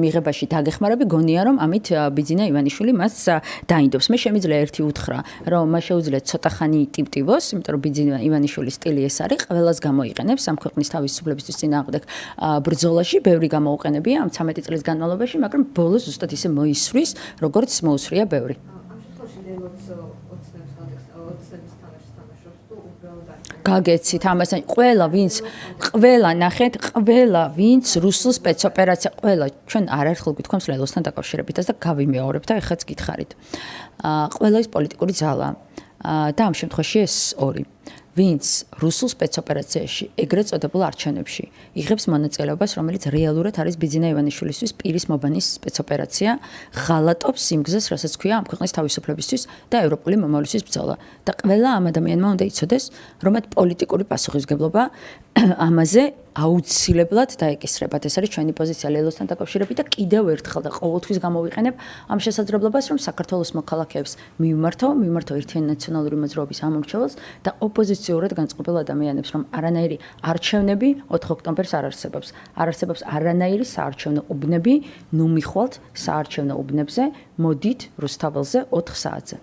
მიღებაში დაგეხმარები გონია რომ ამით ბიძინა ივანიშვილი მას დაინდობს მე შემიძლია ერთი უთხრა რომ მას შეუძლია ცოტა ხანი ტიპტივოს, იმიტომ რომ ბიძინა ივანიშვილის სტილი ეს არის, ყველას გამოიყენებს ამ ქვეყნის თავისუფლებისთვის წინააღმდეგ ბრძოლაში, ბევრი გამოუყენებია ამ 13 წლის განმავლობაში, მაგრამ ბოლოს ზუსტად ისე მოისვრის, როგორც მოუსვრია ბევრი. ამ შემთხვევაში დელოც ოცნების თამაშს თამაშობს თუ უბრალოდ გაგეცით ამასთან ყველა ნახეთ ყველა ვინც რუსულ სპეცოპერაცია ყველა ჩვენ არაერთხელ გვითხოვს ლელოსთან დაკავშირებითაც და გავიმეორებ და ეხაც გითხარით ყველა ის პოლიტიკური ძალა და ამ შემთხვევაში ეს ორი ვინც რუსულ სპეცოპერაციაში ეგრეთ წოდებულ არჩევნებში იღებს მონაწილეობას რომელიც რეალურად არის ბიძინა ივანიშვილისთვის პირის მობანის სპეცოპერაცია ღალატობს იმ გზას რასაც ქვია ამ ქვეყნის თავისუფლებისთვის და ევროპული მომავლისთვის ბრძოლა და ყველა ამ ადამიანმა უნდა იცოდეს რომ მათ პოლიტიკური პასუხისმგებლობა ამაზე აუცილებლად დაეკისრებათ ეს არის ჩვენი პოზიცია ლელოსთან დაკავშირებით და კიდევ ერთხელ და ყოველთვის გამოვიყენებ ამ შესაძლებლობას რომ საქართველოს მოქალაქეებს მივმართო ერთიანი ნაციონალური მოძრაობის ამორჩევლს და ოპოზიციურად განწყობილ ადამიანებს რომ არანაირი არჩევნები 4 ოქტომბერს არ არსებობს არანაირი საარჩევნო უბნები ნუ მიხვალთ საარჩევნო უბნებზე მოდით რუსთაველზე 4 საათზე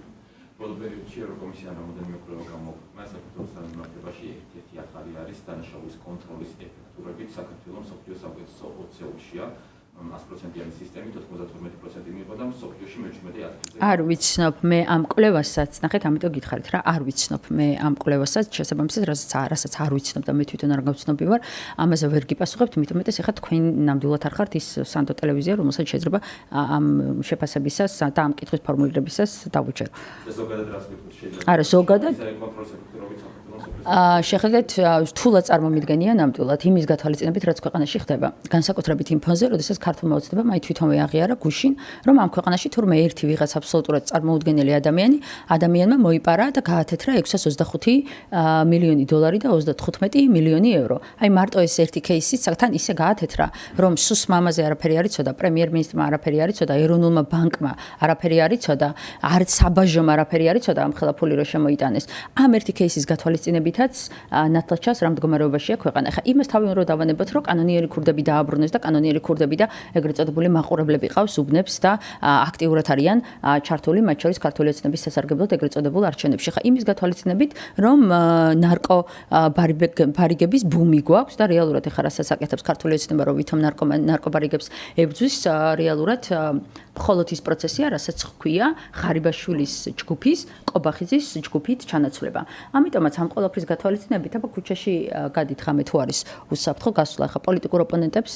ბოლო პერიოდში ევროკომისია რამოდენიმე კვლევა გამოუქვეყნა საქართველოს თანამდებობაში ერთ-ერთი ახალი არის დანაშაულის კონტროლის ეფექტურობით საქართველოს მსოფლიოს საუკეთესო 20-ია 100%-იანი სისტემით 92% მიიღო და მსოფლიოში მე-17 ადგილზე. არ ვიცნობ მე ამ კვლევასაც, ნახეთ, ამიტომ გითხარით რა, არ ვიცნობ მე ამ კვლევასაც, შესაბამისად, რასაც არ ვიცნობ და მე თვითონ არ გავცნობი ვარ, ამაზე ვერ გიპასუხებთ, მით უმეტეს ეხლა თქვენ ნამდვილად არ ხართ ის სანდო ტელევიზია, რომელსაც შეიძლება ამ შეფასებისას და ამ კითხვის ფორმულირებისას დავუჯერო. ზოგადად რას გითხოთ შეიძლება? არა, ზოგადად კონტროლის ეფექტურობით საქართველოს შეხედეთ რთულად წარმომიდგენია ნამდვილად იმის გათვალისწინებით, რაც ქვეყანაში ხდება. განსაკუთრებით იმ ფონზე, როდესაც ქართულმა ოცნებამ აი თვითონვე აღიარა გუშინ, რომ ამ ქვეყანაში თურმე ერთი ვიღაც აბსოლუტურად წარმოუდგენელი ადამიანმა მოიპარა და გაათეთრა 625 მილიონი დოლარი და 35 მილიონი ევრო. აი მარტო ეს ერთი кейსიც თან ისე გაათეთრა, რომ სუსმა ამაზე არაფერი არ იცოდა, პრემიერ-მინისტრმა არაფერი არ იცოდა, ეროვნულმა ბანკმა არაფერი არ იცოდა, არც საბაჟომ არაფერი არ იცოდა ამ ხელა ფული რო შემოიტანეს. ამ ერთი кейსის გათვალისწინებითაც ნათლად ჩანს რა მდგომარეობაშია ქვეყანა. ხა იმას თავი უნდა დავანებოთ, რომ კანონიერი ქურდები დააბრუნეს და კანონიერი ქურდები და ეგრეთ წოდებული მაყურებლები ყავს უბნებს და აქტიურად არიან ჩართული მათ შორის ქართული ოცნების სასარგებლოდ ეგრეთ წოდებულ არჩევნებში. ხა იმის გათვალისწინებით, რომ ნარკო ბარიგების ბუმი გვაქვს და რეალურად ეხლა რასაც აკეთებს ქართული ოცნება, რომ ვითომ ნარკო ბარიგებს ებძვის, რეალურად მხოლოდ ის პროცესია, რასაც ხქვია ღარიბაშვილის ჯგუფის, ყობახიძის ჯგუფით ჩანაცვლება. ამიტომაც ამ ყველაფრის გათვალისწინებით აბა ქუჩაში გადით ღამე თუ არის უსაფრთხო გასვლა. ხა პოლიტიკურ ოპონენტებს,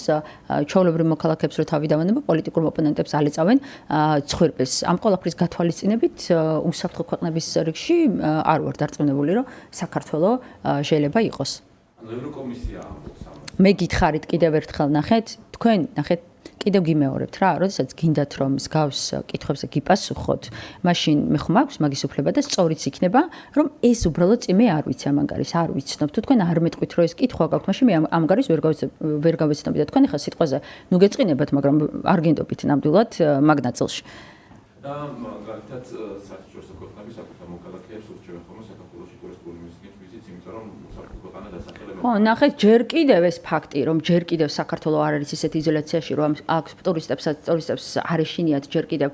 ჩვეულებრივ მოქალაქეებს რო თავი დავანება, პოლიტიკურ ოპონენტებს ალეწავენ ცხვირპილს. ამ ყველაფრის გათვალისწინებით უსაფრთხო ქვეყნების რიგში არ ვარ დარწმუნებული, რომ საქართველო შეიძლება იყოს. ანუ ევროკომისია ამბობს ამას. მე გითხარით კიდევ ერთხელ ნახეთ, თქვენ ნახეთ კიდევ გიმეორებთ რა, როდესაც გინდათ რომ მსგავს კითხვებზე გიპასუხოთ, მაშინ მე ხომ მაქვს მაგის უფლება და სწორიც იქნება, რომ ეს უბრალოდ წიმე არ ვიცი ამ ანგარის, არ ვიცნობ. თუ თქვენ არ მეტყვით რომ ეს კითხვა გაქვთ, მაშინ მე ამ ანგარის ვერ გავეცნობი და თქვენ ახლა სიტყვაზე ნუ გეწყინებათ, მაგრამ არ გინდობთ ნამდვილად მაგ ნაწილში. და მაგალითად საერთაშორისო ქვეყნების საკუთარ მოქალაქეებს ურჩევენ ხოლმე საქართველოში ტურისტული მისიით ვიზიტს, იმიტომ რომ საფრთხე ქვეყანა დასახელება. ხო, ნახეთ, ჯერ კიდევ ეს ფაქტი, რომ ჯერ კიდევ საქართველო არ არის ისეთ იზოლაციაში, რომ აქვს ტურისტებს არ ეშინიათ ჯერ კიდევ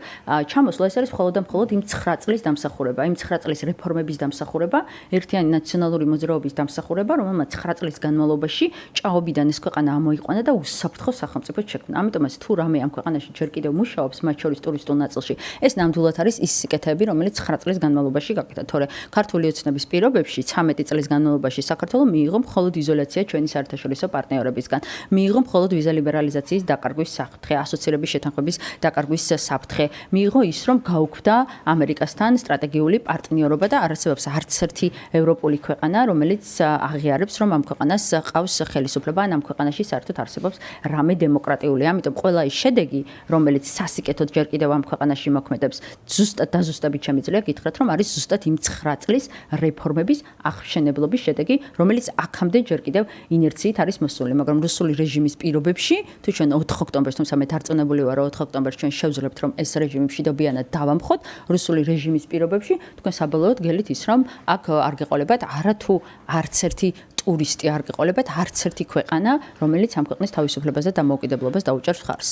ჩამოსვლა, ეს არის მხოლოდ და მხოლოდ იმ 9 წლის დამსახურება, იმ 9 წლის რეფორმების დამსახურება, ერთიანი ნაციონალური მოძრაობის დამსახურება, რომელმაც 9 წლის განმავლობაში ჭაობიდან ეს ქვეყანა ამოიყვანა და უსაფრთხო სახელმწიფო შექმნა. ამიტომაც თუ რამე ამ ქვეყანაში ჯერ კიდევ მუშაობს, მათ შორის ტურისტულ ნაწილში, ეს ნამდვილად არის ის სიკეთეები, რომელიც 9 წლის განმავლობაში გაკეთა. თორე ქართული ოცნების პირობებში 13 წლის განმავლობაში საქართველო მიიღო მხოლოდ იზოლაცია ჩვენი საერთაშორისო პარტნიორებისგან. მიიღო მხოლოდ ვიზა ლიბერალიზაციის დაკარგვის საფრთხე, ასოცირების შეთანხმების დაკარგვის საფრთხე. მიიღო ის, რომ გაუქმდა ამერიკასთან სტრატეგიული პარტნიორობა და არ არსებობს არც ერთი ევროპული ქვეყანა, რომელიც აღიარებს, რომ ამ ქვეყანას ყავს ხელისუფლება, ან ამ ქვეყანაში საერთოდ არსებობს რამე დემოკრატიული. ამიტომ ყველა ის შედეგი, რომელიც სასიკეთოდ ჯერ კიდევ ამ ქვეყანაში მოქმედებს, ზუსტად დაზუსტებით შემიძლია გითხრათ, რომ არის ზუსტად იმ 9 წლის რეფორმების აღშენებლობის შედეგი, რომელიც აქამდე ჯერ კიდევ ინერციით არის მოსული, მაგრამ რუსული რეჟიმის პირობებში, თუ ჩვენ 4 ოქტომბერს, თუმცა მე დარწმუნებული ვარ, რომ 4 ოქტომბერს ჩვენ შევძლებთ, რომ ეს რეჟიმი მშვიდობიანად დავამხოთ, რუსული რეჟიმის პირობებში, თქვენ საბოლოოდ გელით ის, რომ აქ არ გეყოლებათ არა თუ არც ერთი ტურისტი არ გეყოლებათ, არც ერთი ქვეყანა, რომელიც ამ ქვეყნის თავისუფლებაზე და დამოუკიდებლობას დაუჭერს მხარს.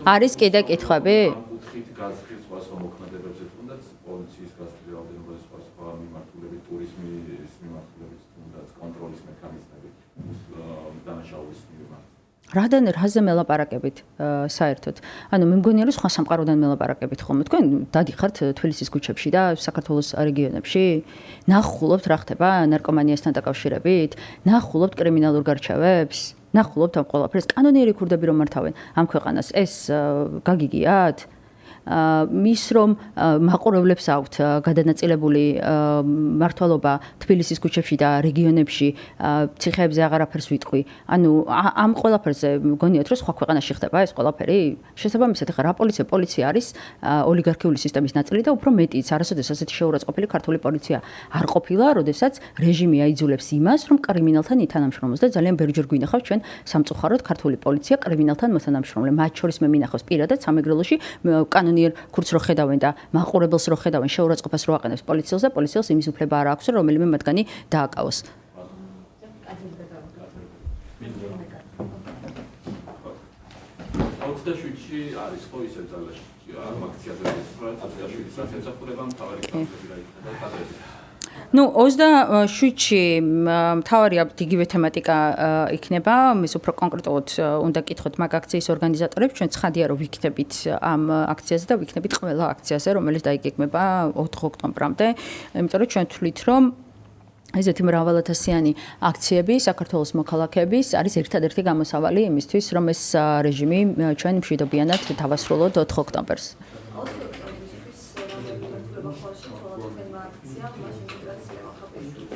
არის კიდე კითხვები? კუთხით გაზრდილ სხვა მოქმედებებზე თუნდაც პოლიციის გაზრდილ რაოდენობაში სხვა მიმართულებით, ტურიზმის მიმართულებით თუნდაც კონტროლის მექანიზმები დანაშაულის მიმართ. რაზე მელაპარაკებით საერთოდ? ანუ მე მგონია რომ სხვა სამყაროდან მელაპარაკებით ხოლმე. თქვენ დადიხართ თბილისის ქუჩებში და საქართველოს რეგიონებში? ნახულობთ რა ხდება ნარკომანიასთან დაკავშირებით? ნახულობთ კრიმინალურ გარჩევებს? ნახულობთ ამ ყველაფერს? კანონიერი ქურდები რომ მართავენ ამ ქვეყანას, ეს გაგიგიათ? მის რომ მაყურებლებს აქვთ გადანაწილებული მართლობა თბილისის ქუჩებში და რეგიონებში, ციხეებზე აღარაფერს ვიტყვი. ანუ ამ ყველაფერზე მგონიათ რომ სხვა ქვეყანაში ხდება ეს ყველაფერი? შესაბამისად, ახლა რა პოლიცია არის ოლიგარქიული სისტემის ნაწილი და უფრო მეტიც, არასოდეს ასეთი შეურაცხყოფილი ქართული პოლიცია არ ყოფილა, როდესაც რეჟიმი აიძულებს იმას, რომ კრიმინალთან ითანამშრომლოს და ძალიან ბევრჯერ გვინახავს ჩვენ სამწუხაროდ ქართული პოლიცია კრიმინალთან მოთანამშრომლე. მათ შორის მე მინახავს პირადად სამეგრელოში კანონიერ ქურთს რო ხედავენ და მაყურებელს რო ხედავენ, შეურაცხყოფას რო აყენებს პოლიციელს და პოლიციელს იმის უფლება არ აქვს, რომ რომელიმე მათგანი დააკავოს. 27-ში არის ხო ისე ძალაში ამ აქციაზე 27-საც ემსახურება მთავარი კანონები რა იქნება და კადრები. Ну, 27-ში მთავარი იგივე თემატიკა იქნება, ის უფრო კონკრეტულად უნდა გითხოთ მაგ აქციის ორგანიზატორებს, ჩვენ ცხადია რომ ვიქნებით ამ აქციაზე და ვიქნებით ყველა აქციაზე, რომელიც დაიგეგმება 4 ოქტომბრამდე, იმიტომ რომ ჩვენ თვლით, რომ ესეთი მრავალათასიანი აქციები საქართველოს მოქალაქეების არის ერთადერთი გამოსავალი იმისთვის, რომ ეს რეჟიმი ჩვენ მშვიდობიანად დავასრულოთ 4 ოქტომბერს. მიმართულება ხოლმე ცოლად აქცია, მაშინ მიგრაცია ხაბეშული.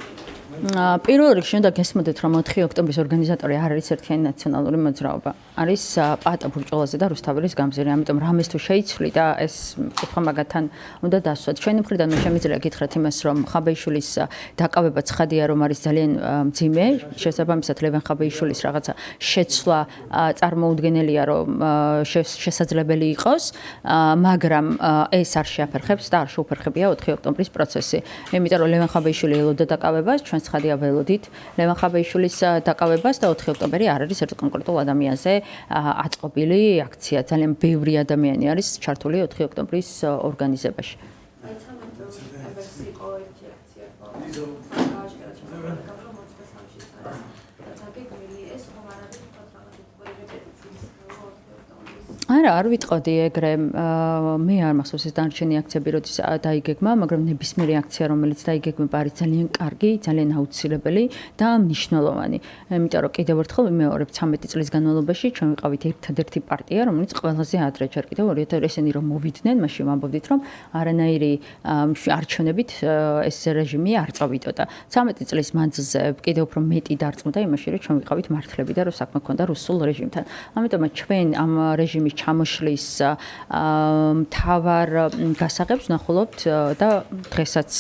პირველ რიგში უნდა გესმოდეთ, რომ 4 ოქტომბრის ორგანიზატორი არ არის ერთიანი ნაციონალური მოძრაობა. არის პაატა ბურჭულაძე და რუსთაველის გამზირი. ამიტომ რამეს თუ შეიცვლი და ეს კითხვა მაგათთან უნდა დასვათ. ჩვენი მხრიდან შემიძლია გითხრათ იმას, რომ ხაბეიშვილის დაკავება ცხადია, რომ არის ძალიან მძიმე. შესაბამისად ლევან ხაბეიშვილის რაღაცა შეცვლა წარმოუდგენელია, რომ შესაძლებელი იყოს, მაგრამ ეს არ შეაფერხებს და არ შეუფერხებია 4 ოქტომბრის პროცესი. იმიტომ რომ ლევან ხაბეიშვილი ელოდა დაკავებას, ჩვენ ცხადია ველოდით ლევან ხაბეიშვილის დაკავებას და 4 ოქტომბერი არ არის ერთ კონკრეტულ ადამიანზე აწყობილი აქცია. ძალიან ბევრი ადამიანი არის ჩართული 4 ოქტომბრის ორგანიზებაში. არა, არ ვიტყოდი ეგრე, მე არ მახსოვს ეს დანარჩენი აქციები როდის დაიგეგმა, მაგრამ ნებისმიერი აქცია, რომელიც დაიგეგმება, არის ძალიან კარგი, ძალიან აუცილებელი და მნიშვნელოვანი. იმიტომ რომ კიდევ ერთხელ ვიმეორებ 13 წლის განმავლობაში ჩვენ ვიყავით ერთადერთი პარტია, რომელიც ყველაზე ადრე ჯერ კიდევ 2000 ესენი რომ მოვიდნენ, მაშინ ვამბობდით, რომ არანაირი არჩევნებით ეს რეჟიმი არ წავიდოდა. 13 წლის მანძილზე კიდევ უფრო მეტი დარწმუნდა იმაში, რომ ჩვენ ვიყავით მართლები და რომ საქმე ჰქონდა რუსულ რეჟიმთან. ამიტომაც ჩვენ ამ რეჟიმის ჩამოშლის მთავარ გასაღებს ვნახულობთ და დღესაც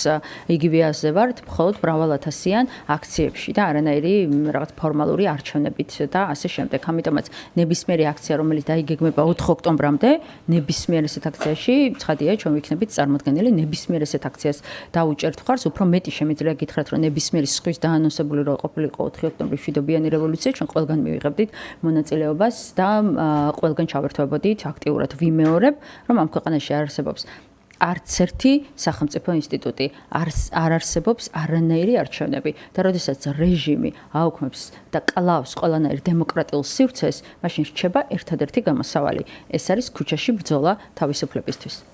იგივე აზრზე ვართ, მხოლოდ მრავალათასიან აქციებში და არანაირი რაღაც ფორმალური არჩევნებით და ასე შემდეგ. ამიტომაც ნებისმიერი აქცია, რომელიც დაიგეგმება 4 ოქტომბრამდე, ნებისმიერ ესეთ აქციაში, ცხადია, ჩვენ ვიქნებით წარმოდგენილი, ნებისმიერ ესეთ აქციას დაუჭერთ ხარს, უფრო მეტი შემიძლია გითხრათ, რომ ნებისმიერი სხვის დაანონსებული რო ყოფილიყო 4 ოქტომბრის მშვიდობიანი რევოლუცია, ჩვენ ყველგან მივიღებდით მონაწილეობას და ყველგან ჩავერთვებოდით აქტიურად. ვიმეორებ, რომ ამ ქვეყანაში არ არსებობს არც ერთი სახელმწიფო ინსტიტუტი, არ არსებობს არანაირი არჩევნები და როდესაც რეჟიმი აუქმებს და კლავს ყველანაირ დემოკრატიულ სივრცეს, მაშინ რჩება ერთადერთი გამოსავალი. ეს არის ქუჩაში ბრძოლა თავისუფლებისთვის.